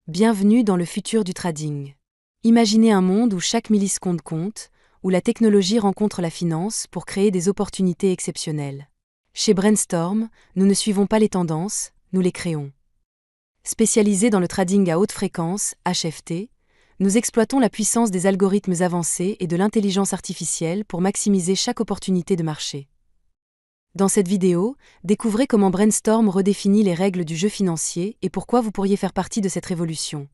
Bienvenue dans le futur du trading. Imaginez un monde où chaque milliseconde compte, où la technologie rencontre la finance pour créer des opportunités exceptionnelles. Chez Brainstorm, nous ne suivons pas les tendances, nous les créons. Spécialisés dans le trading à haute fréquence, HFT, nous exploitons la puissance des algorithmes avancés et de l'intelligence artificielle pour maximiser chaque opportunité de marché. Dans cette vidéo, découvrez comment Brainstorm redéfinit les règles du jeu financier et pourquoi vous pourriez faire partie de cette révolution.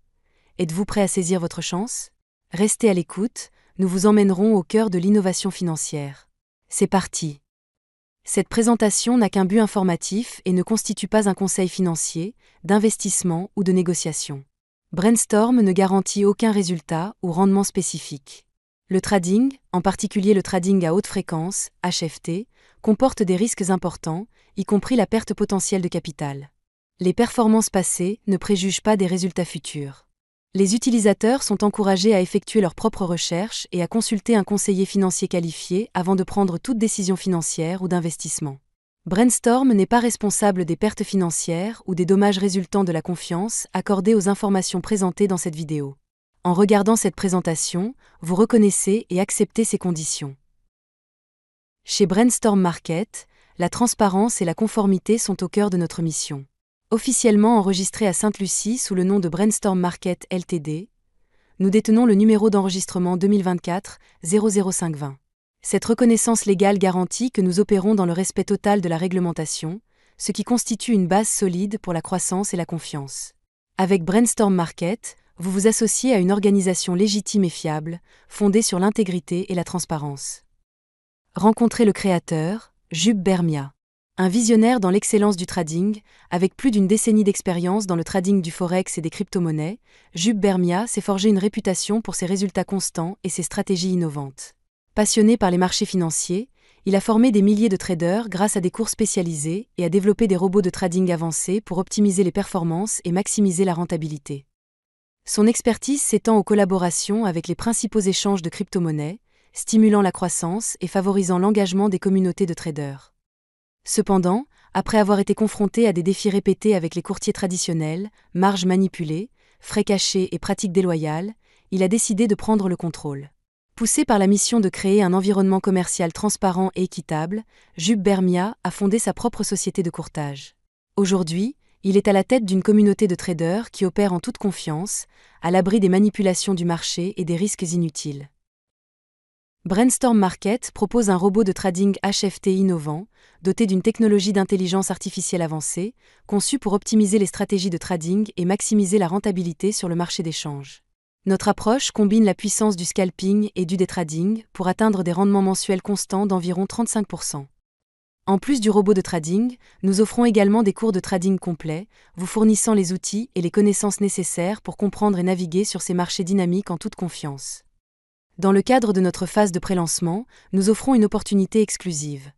Êtes-vous prêt à saisir votre chance ? Restez à l'écoute, nous vous emmènerons au cœur de l'innovation financière. C'est parti. Cette présentation n'a qu'un but informatif et ne constitue pas un conseil financier, d'investissement ou de négociation. Brainstorm ne garantit aucun résultat ou rendement spécifique. Le trading, en particulier le trading à haute fréquence, HFT, comporte des risques importants, y compris la perte potentielle de capital. Les performances passées ne préjugent pas des résultats futurs. Les utilisateurs sont encouragés à effectuer leurs propres recherches et à consulter un conseiller financier qualifié avant de prendre toute décision financière ou d'investissement. Brainstorm n'est pas responsable des pertes financières ou des dommages résultant de la confiance accordée aux informations présentées dans cette vidéo. En regardant cette présentation, vous reconnaissez et acceptez ces conditions. Chez Brainstorm Market, la transparence et la conformité sont au cœur de notre mission. Officiellement enregistré à Sainte-Lucie sous le nom de Brainstorm Market Ltd, nous détenons le numéro d'enregistrement 2024 00520. Cette reconnaissance légale garantit que nous opérons dans le respect total de la réglementation, ce qui constitue une base solide pour la croissance et la confiance. Avec Brainstorm Market, vous vous associez à une organisation légitime et fiable, fondée sur l'intégrité et la transparence. Rencontrez le créateur, Jub Bermia. Un visionnaire dans l'excellence du trading, avec plus d'une décennie d'expérience dans le trading du forex et des crypto-monnaies, Jub Bermia s'est forgé une réputation pour ses résultats constants et ses stratégies innovantes. Passionné par les marchés financiers, il a formé des milliers de traders grâce à des cours spécialisés et a développé des robots de trading avancés pour optimiser les performances et maximiser la rentabilité. Son expertise s'étend aux collaborations avec les principaux échanges de crypto-monnaies, stimulant la croissance et favorisant l'engagement des communautés de traders. Cependant, après avoir été confronté à des défis répétés avec les courtiers traditionnels, marges manipulées, frais cachés et pratiques déloyales, il a décidé de prendre le contrôle. Poussé par la mission de créer un environnement commercial transparent et équitable, Jub Bermia a fondé sa propre société de courtage. Aujourd'hui, il est à la tête d'une communauté de traders qui opère en toute confiance, à l'abri des manipulations du marché et des risques inutiles. Brainstorm Market propose un robot de trading HFT innovant, doté d'une technologie d'intelligence artificielle avancée, conçue pour optimiser les stratégies de trading et maximiser la rentabilité sur le marché des changes. Notre approche combine la puissance du scalping et du day trading pour atteindre des rendements mensuels constants d'environ 35%. En plus du robot de trading, nous offrons également des cours de trading complets, vous fournissant les outils et les connaissances nécessaires pour comprendre et naviguer sur ces marchés dynamiques en toute confiance. Dans le cadre de notre phase de prélancement, nous offrons une opportunité exclusive.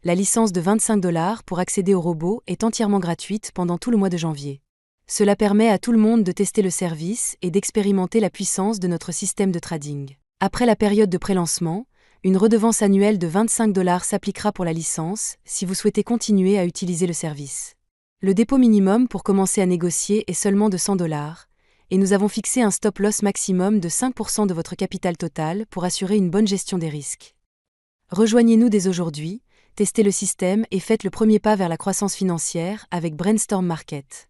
La licence de $25 pour accéder au robot est entièrement gratuite pendant tout le mois de janvier. Cela permet à tout le monde de tester le service et d'expérimenter la puissance de notre système de trading. Après la période de prélancement, une redevance annuelle de $25 s'appliquera pour la licence si vous souhaitez continuer à utiliser le service. Le dépôt minimum pour commencer à négocier est seulement de $100. Et nous avons fixé un stop-loss maximum de 5% de votre capital total pour assurer une bonne gestion des risques. Rejoignez-nous dès aujourd'hui, testez le système et faites le premier pas vers la croissance financière avec Brainstorm Market.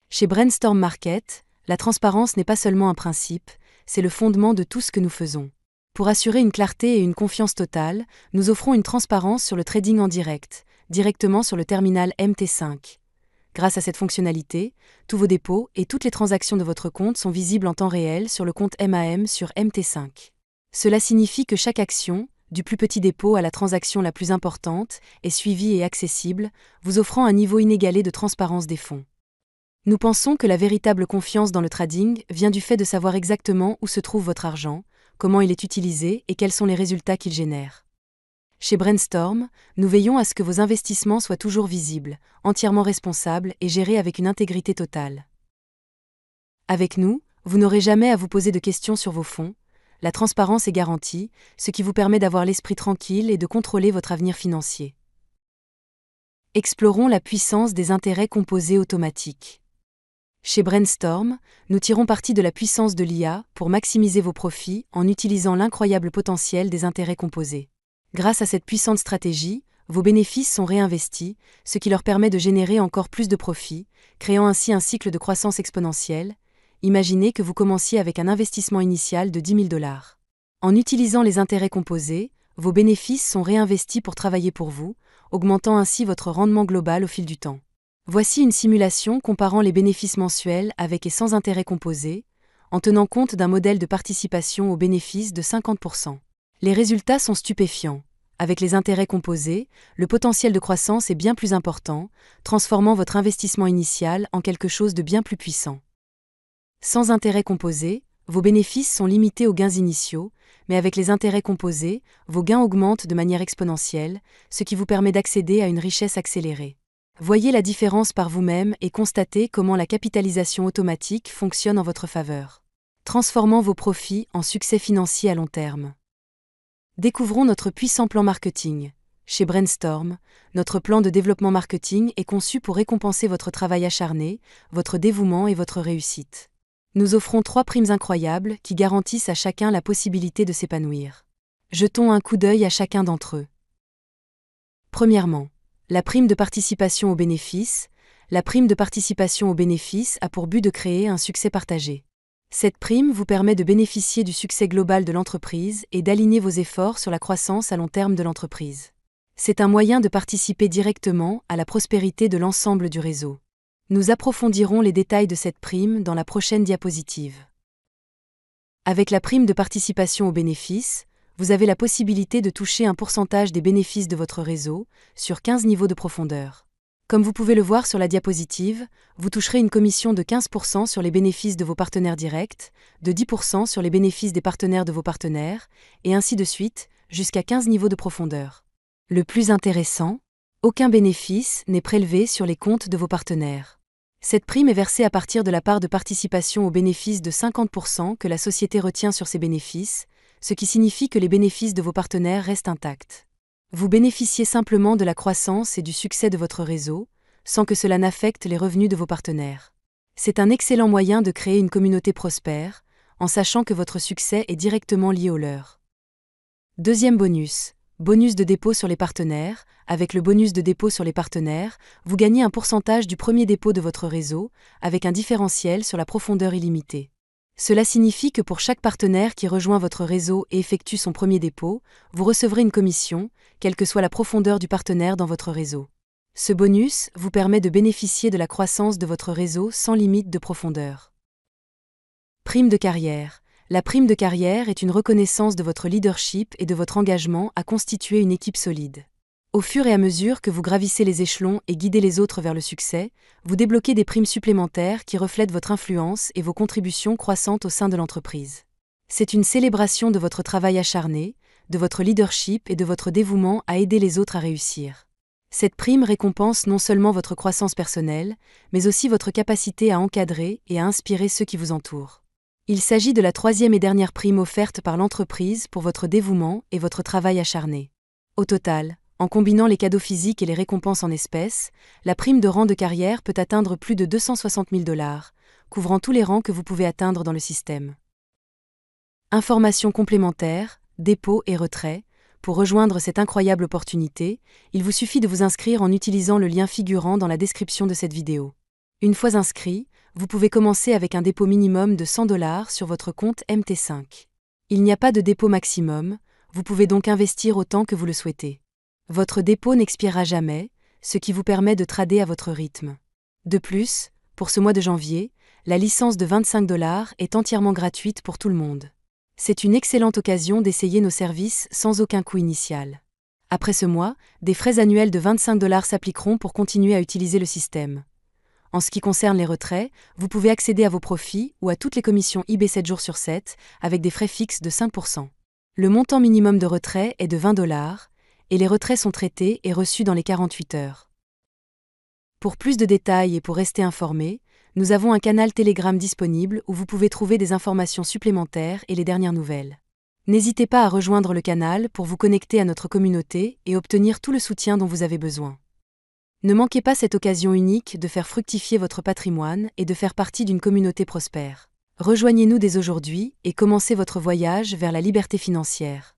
Chez Brainstorm Market, la transparence n'est pas seulement un principe, c'est le fondement de tout ce que nous faisons. Pour assurer une clarté et une confiance totale, nous offrons une transparence sur le trading en direct, directement sur le terminal MT5. Grâce à cette fonctionnalité, tous vos dépôts et toutes les transactions de votre compte sont visibles en temps réel sur le compte MAM sur MT5. Cela signifie que chaque action, du plus petit dépôt à la transaction la plus importante, est suivie et accessible, vous offrant un niveau inégalé de transparence des fonds. Nous pensons que la véritable confiance dans le trading vient du fait de savoir exactement où se trouve votre argent, comment il est utilisé et quels sont les résultats qu'il génère. Chez Brainstorm, nous veillons à ce que vos investissements soient toujours visibles, entièrement responsables et gérés avec une intégrité totale. Avec nous, vous n'aurez jamais à vous poser de questions sur vos fonds, la transparence est garantie, ce qui vous permet d'avoir l'esprit tranquille et de contrôler votre avenir financier. Explorons la puissance des intérêts composés automatiques. Chez Brainstorm, nous tirons parti de la puissance de l'IA pour maximiser vos profits en utilisant l'incroyable potentiel des intérêts composés. Grâce à cette puissante stratégie, vos bénéfices sont réinvestis, ce qui leur permet de générer encore plus de profits, créant ainsi un cycle de croissance exponentielle. Imaginez que vous commenciez avec un investissement initial de 10 000 $. En utilisant les intérêts composés, vos bénéfices sont réinvestis pour travailler pour vous, augmentant ainsi votre rendement global au fil du temps. Voici une simulation comparant les bénéfices mensuels avec et sans intérêts composés, en tenant compte d'un modèle de participation aux bénéfices de 50%. Les résultats sont stupéfiants. Avec les intérêts composés, le potentiel de croissance est bien plus important, transformant votre investissement initial en quelque chose de bien plus puissant. Sans intérêts composés, vos bénéfices sont limités aux gains initiaux, mais avec les intérêts composés, vos gains augmentent de manière exponentielle, ce qui vous permet d'accéder à une richesse accélérée. Voyez la différence par vous-même et constatez comment la capitalisation automatique fonctionne en votre faveur, transformant vos profits en succès financier à long terme. Découvrons notre puissant plan marketing. Chez Brainstorm, notre plan de développement marketing est conçu pour récompenser votre travail acharné, votre dévouement et votre réussite. Nous offrons 3 primes incroyables qui garantissent à chacun la possibilité de s'épanouir. Jetons un coup d'œil à chacun d'entre eux. Premièrement, la prime de participation aux bénéfices. La prime de participation aux bénéfices a pour but de créer un succès partagé. Cette prime vous permet de bénéficier du succès global de l'entreprise et d'aligner vos efforts sur la croissance à long terme de l'entreprise. C'est un moyen de participer directement à la prospérité de l'ensemble du réseau. Nous approfondirons les détails de cette prime dans la prochaine diapositive. Avec la prime de participation aux bénéfices, vous avez la possibilité de toucher un pourcentage des bénéfices de votre réseau, sur 15 niveaux de profondeur. Comme vous pouvez le voir sur la diapositive, vous toucherez une commission de 15% sur les bénéfices de vos partenaires directs, de 10% sur les bénéfices des partenaires de vos partenaires, et ainsi de suite, jusqu'à 15 niveaux de profondeur. Le plus intéressant, aucun bénéfice n'est prélevé sur les comptes de vos partenaires. Cette prime est versée à partir de la part de participation aux bénéfices de 50% que la société retient sur ses bénéfices, ce qui signifie que les bénéfices de vos partenaires restent intacts. Vous bénéficiez simplement de la croissance et du succès de votre réseau, sans que cela n'affecte les revenus de vos partenaires. C'est un excellent moyen de créer une communauté prospère, en sachant que votre succès est directement lié au leur. Deuxième bonus, bonus de dépôt sur les partenaires. Avec le bonus de dépôt sur les partenaires, vous gagnez un pourcentage du premier dépôt de votre réseau, avec un différentiel sur la profondeur illimitée. Cela signifie que pour chaque partenaire qui rejoint votre réseau et effectue son premier dépôt, vous recevrez une commission, quelle que soit la profondeur du partenaire dans votre réseau. Ce bonus vous permet de bénéficier de la croissance de votre réseau sans limite de profondeur. Prime de carrière. La prime de carrière est une reconnaissance de votre leadership et de votre engagement à constituer une équipe solide. Au fur et à mesure que vous gravissez les échelons et guidez les autres vers le succès, vous débloquez des primes supplémentaires qui reflètent votre influence et vos contributions croissantes au sein de l'entreprise. C'est une célébration de votre travail acharné, de votre leadership et de votre dévouement à aider les autres à réussir. Cette prime récompense non seulement votre croissance personnelle, mais aussi votre capacité à encadrer et à inspirer ceux qui vous entourent. Il s'agit de la 3e et dernière prime offerte par l'entreprise pour votre dévouement et votre travail acharné. Au total, en combinant les cadeaux physiques et les récompenses en espèces, la prime de rang de carrière peut atteindre plus de 260 000 $, couvrant tous les rangs que vous pouvez atteindre dans le système. Informations complémentaires, dépôt et retrait. Pour rejoindre cette incroyable opportunité, il vous suffit de vous inscrire en utilisant le lien figurant dans la description de cette vidéo. Une fois inscrit, vous pouvez commencer avec un dépôt minimum de 100 $ sur votre compte MT5. Il n'y a pas de dépôt maximum, vous pouvez donc investir autant que vous le souhaitez. Votre dépôt n'expirera jamais, ce qui vous permet de trader à votre rythme. De plus, pour ce mois de janvier, la licence de 25 $ est entièrement gratuite pour tout le monde. C'est une excellente occasion d'essayer nos services sans aucun coût initial. Après ce mois, des frais annuels de 25 $ s'appliqueront pour continuer à utiliser le système. En ce qui concerne les retraits, vous pouvez accéder à vos profits ou à toutes les commissions eBay 7 jours sur 7, avec des frais fixes de 5%. Le montant minimum de retrait est de 20 $, et les retraits sont traités et reçus dans les 48 heures. Pour plus de détails et pour rester informé, nous avons un canal Telegram disponible où vous pouvez trouver des informations supplémentaires et les dernières nouvelles. N'hésitez pas à rejoindre le canal pour vous connecter à notre communauté et obtenir tout le soutien dont vous avez besoin. Ne manquez pas cette occasion unique de faire fructifier votre patrimoine et de faire partie d'une communauté prospère. Rejoignez-nous dès aujourd'hui et commencez votre voyage vers la liberté financière.